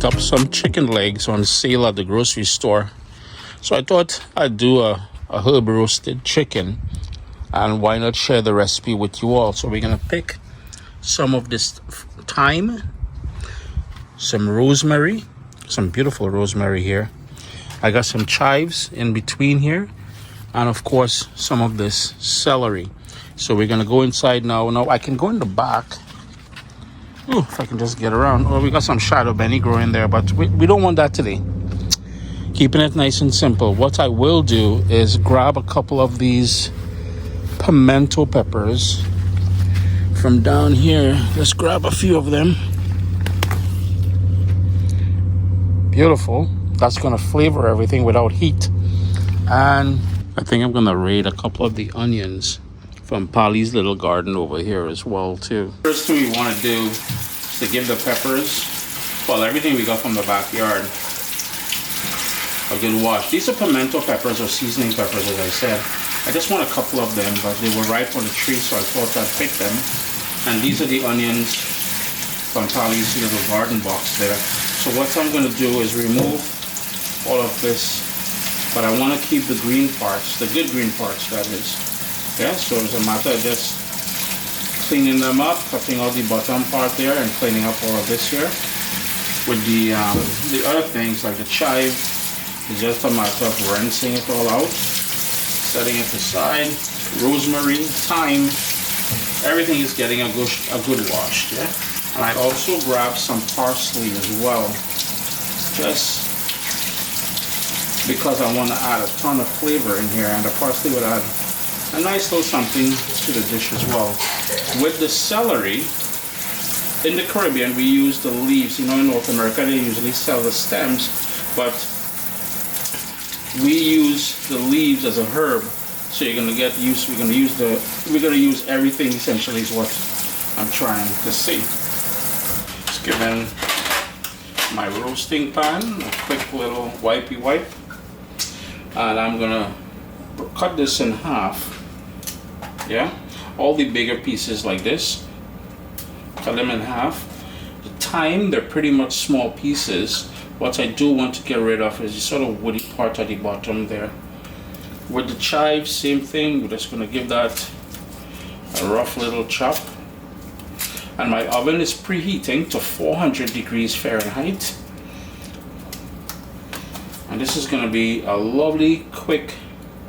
picked up some chicken legs on sale at the grocery store. So I thought I'd do a herb roasted chicken, and why not share the recipe with you all. So we're gonna pick some of this thyme, some rosemary, some beautiful rosemary here. I got some chives in between here, and of course some of this celery. So we're gonna go inside now. Now I can go in the back. Ooh, if I can just get around. Oh, we got some shadow benny growing there, but we don't want that today. Keeping it nice and simple. What I will do is grab a couple of these pimento peppers from down here. Let's grab a few of them. Beautiful. That's gonna flavor everything without heat. And I think I'm gonna raid a couple of the onions from Polly's little garden over here as well too. First thing we want to do is to give the peppers, well, everything we got from the backyard, a good wash. These are pimento peppers or seasoning peppers, as I said. I just want a couple of them, but they were ripe on the tree, so I thought I'd pick them. And these are the onions from Polly's little garden box there. So what I'm going to do is remove all of this, but I want to keep the green parts, the good green parts, that is. Yeah, so it's a matter of just cleaning them up, cutting out the bottom part there and cleaning up all of this here. With the other things like the chive, it's just a matter of rinsing it all out, setting it aside. Rosemary, thyme, everything is getting a good wash, yeah? And I also grabbed some parsley as well, just because I want to add a ton of flavor in here, and the parsley would add a nice little something to the dish as well. With the celery, in the Caribbean we use the leaves. You know, in North America they usually sell the stems, but we use the leaves as a herb. So you're gonna get used. We're gonna use everything essentially is what I'm trying to say. Just giving my roasting pan a quick little wipey wipe, and I'm gonna cut this in half. Yeah, all the bigger pieces like this, cut them in half. The thyme, they're pretty much small pieces. What I do want to get rid of is the sort of woody part at the bottom there. With the chives, same thing. We're just gonna give that a rough little chop. And my oven is preheating to 400 degrees Fahrenheit. And this is gonna be a lovely quick,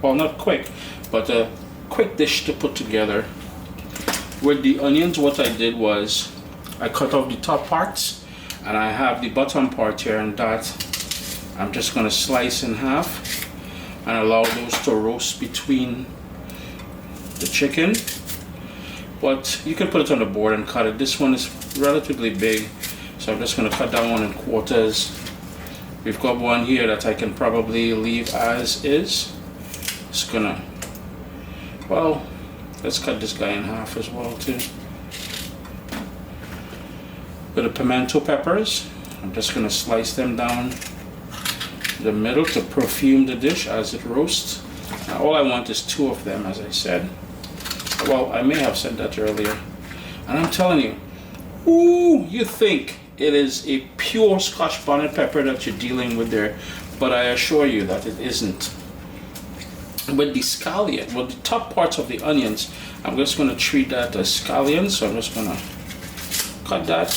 well, not quick, but a quick dish to put together. With the onions, what I did was I cut off the top parts, and I have the bottom part here, and that I'm just gonna slice in half and allow those to roast between the chicken. But you can put it on the board and cut it. This one is relatively big, so I'm just gonna cut that one in quarters. We've got one here that I can probably leave as is. Just gonna, well, let's cut this guy in half as well too. With the pimento peppers, I'm just gonna slice them down the middle to perfume the dish as it roasts. Now all I want is 2 of them, as I said. Well, I may have said that earlier. And I'm telling you, ooh, you think it is a pure Scotch bonnet pepper that you're dealing with there, but I assure you that it isn't. With the scallion, with the top parts of the onions, I'm just going to treat that as scallions, so I'm just going to cut that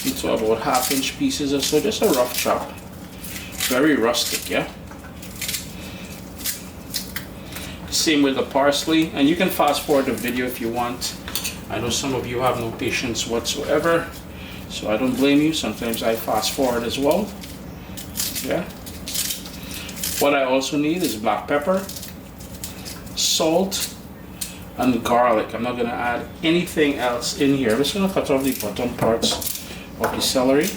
into about 1/2 inch pieces or so, just a rough chop. Very rustic, yeah? Same with the parsley, and you can fast forward the video if you want. I know some of you have no patience whatsoever, so I don't blame you. Sometimes I fast forward as well, yeah? What I also need is black pepper, salt, and garlic. I'm not going to add anything else in here. I'm just going to cut off the bottom parts of the celery,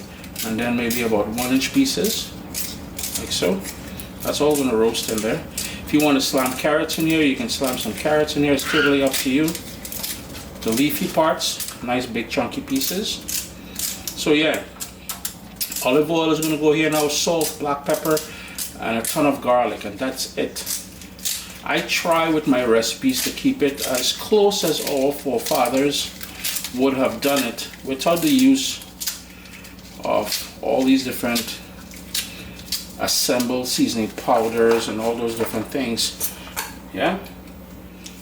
and then maybe about 1-inch pieces, like so. That's all going to roast in there. If you want to slam carrots in here, you can slam some carrots in here. It's totally up to you. The leafy parts, nice big chunky pieces. So yeah, olive oil is going to go here now, salt, black pepper, and a ton of garlic, and that's it. I try with my recipes to keep it as close as our forefathers would have done it, without the use of all these different assembled seasoning powders and all those different things. Yeah.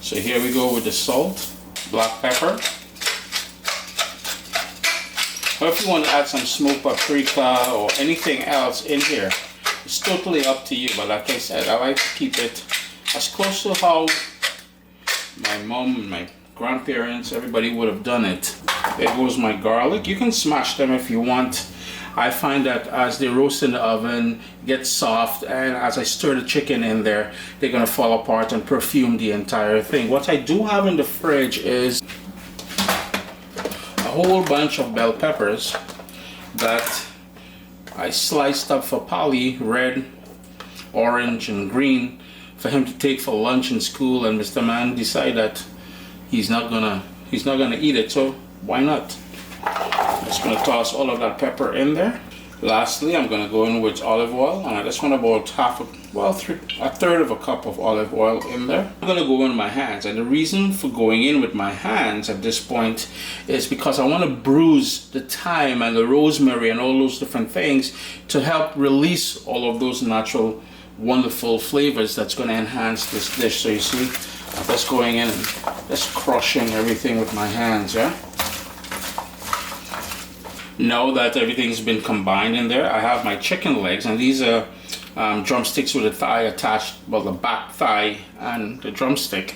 So here we go with the salt, black pepper. Or if you want to add some smoked paprika or anything else in here, it's totally up to you. But like I said, I like to keep it as close to how my mom and my grandparents, everybody would have done it. There goes my garlic. You can smash them if you want. I find that as they roast in the oven, get soft, and as I stir the chicken in there, they're gonna fall apart and perfume the entire thing. What I do have in the fridge is a whole bunch of bell peppers that I sliced up for Polly, red, orange, and green, for him to take for lunch in school. And Mr. Man decided that he's not gonna eat it, so why not? Just gonna toss all of that pepper in there. Lastly, I'm gonna go in with olive oil, and I just want about a third of a cup of olive oil in there. I'm gonna go in with my hands, and the reason for going in with my hands at this point is because I want to bruise the thyme and the rosemary and all those different things to help release all of those natural, wonderful flavors that's gonna enhance this dish. So you see, I'm just going in and just crushing everything with my hands, yeah? Now that everything's been combined in there, I have my chicken legs, and these are drumsticks with a thigh attached, well, the back thigh and the drumstick.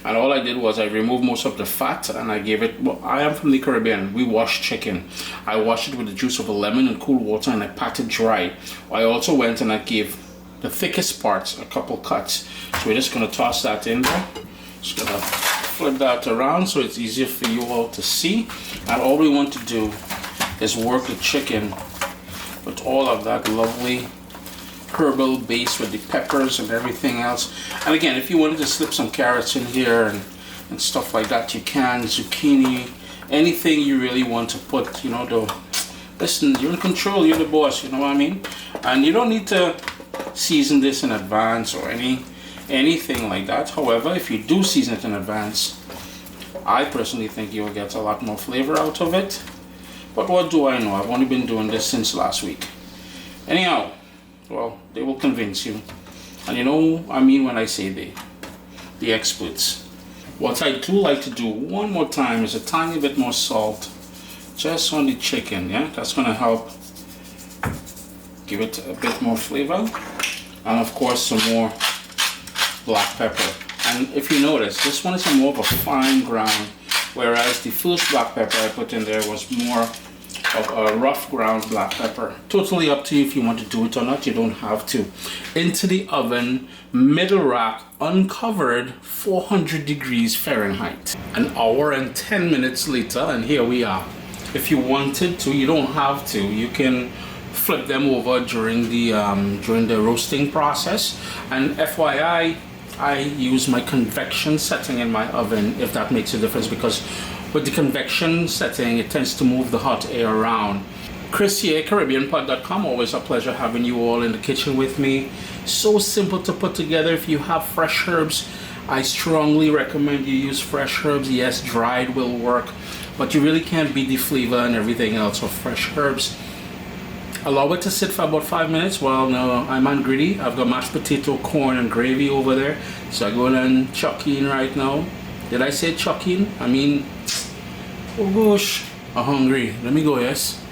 And all I did was I removed most of the fat, and I gave it, well, I am from the Caribbean, we wash chicken. I washed it with the juice of a lemon and cool water, and I pat it dry. I also went and I gave the thickest parts a couple cuts. So we're just gonna toss that in there. Just gonna flip that around so it's easier for you all to see. And all we want to do is work the chicken with all of that lovely herbal base with the peppers and everything else. And again, if you wanted to slip some carrots in here and stuff like that, you can. Zucchini, anything you really want to put, you know, listen, you're in control, you're the boss, you know what I mean? And you don't need to season this in advance or anything like that. However, if you do season it in advance, I personally think you'll get a lot more flavor out of it. But what do I know? I've only been doing this since last week. Anyhow, well, they will convince you. And you know, I mean when I say the experts. What I do like to do one more time is a tiny bit more salt just on the chicken, yeah? That's gonna help give it a bit more flavor. And of course, some more black pepper. And if you notice, this one is more of a fine ground, whereas the first black pepper I put in there was more of a rough ground black pepper. Totally up to you if you want to do it or not. You don't have to. Into the oven, middle rack, uncovered, 400 degrees Fahrenheit. An hour and 10 minutes later, and here we are. If you wanted to, you don't have to. You can flip them over during the roasting process. And FYI, I use my convection setting in my oven, if that makes a difference, because with the convection setting, it tends to move the hot air around. Chris here, CaribbeanPod.com. Always a pleasure having you all in the kitchen with me. So simple to put together. If you have fresh herbs, I strongly recommend you use fresh herbs. Yes, dried will work, but you really can't beat the flavor and everything else of fresh herbs. Allow it to sit for about 5 minutes. Well, now I'm on greedy. I've got mashed potato, corn, and gravy over there. So I go and chuck in right now. Did I say chuck in? I mean, oh gosh, I'm hungry. Let me go, yes.